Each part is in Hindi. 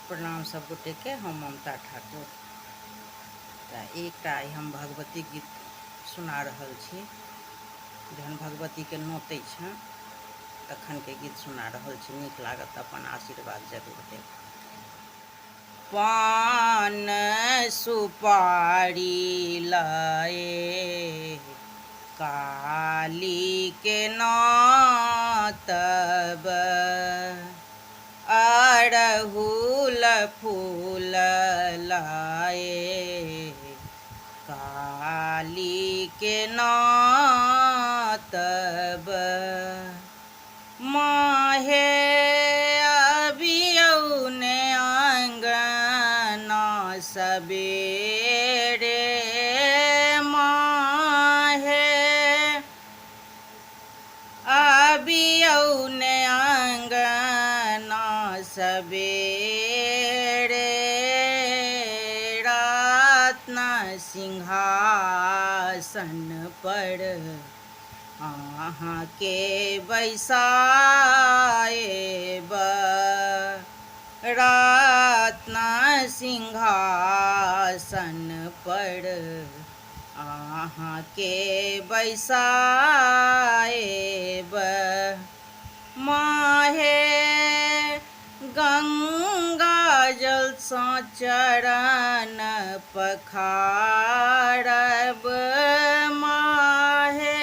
प्रणाम सब गोटे के। हम ममता ठाकुर। एकटा हम भगवती गीत सुना रहल छी। जहन भगवती के नोतै छनि तखन के गीत सुना रहल छी। नीक लागत अपन आशीर्वाद जरूर देब। पान सुपारी लाए काली के नातब, अड़हुल फूल लाए काली के नातब। माहे अबियौने आंगना सबेरे, माहे अबियौने आंगना सबेरे। रत्न सिंहासन पर अहाँ के बैसाएब, रत्न सिंहासन पर अहाँ के बैसाएब। माहे गंगा जल सँ चरण पखारब, माहे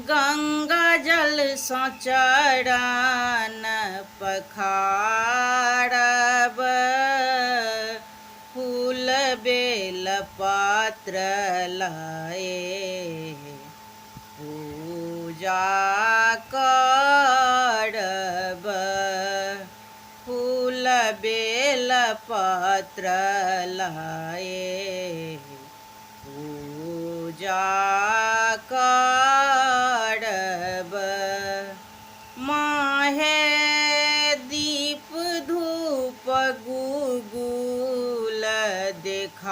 गंगा जल सँ चरण पखारब। फूल बेल पत्र लाए पूजा करब, फूल बेल पत्र लाए पूजा करब। माहे दीप धूप गुगुल देखाएब,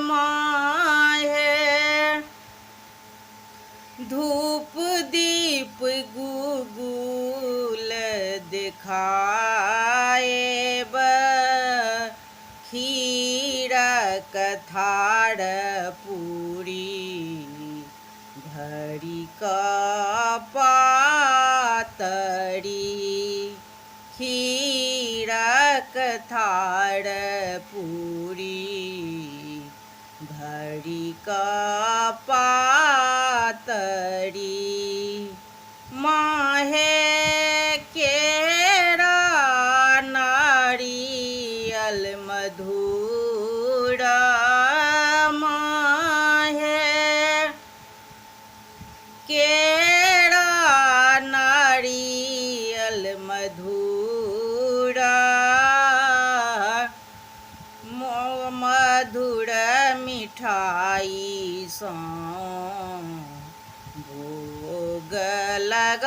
माहे धूप दीप गुगुल देखाएब। खीरक थार पूरी भरि कऽ पातरी, खीरक थार पूरी भरि कऽ पातरी। माहे केरा नारियल मधुर, माहे केरा नारियल मधुर। मधुर मिठाई सँ भोग लगाएब,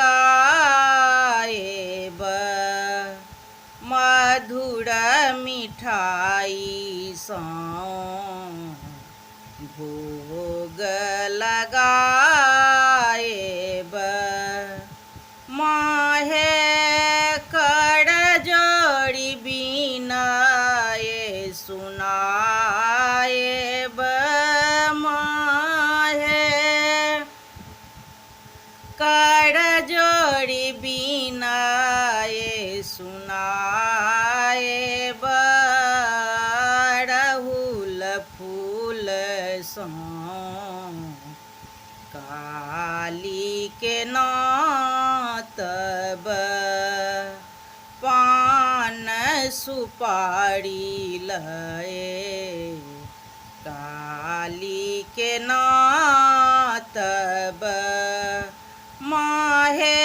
मधुर मिठाई सँ भोग लगाएब। माहे कर जोड़ी बिनय सुनाएब, माहे कर जोड़ी बिनय सुनाएब। अड़हुल फूल सँ काली के नातब, पान सुपारी लाए काली के नातब। माहे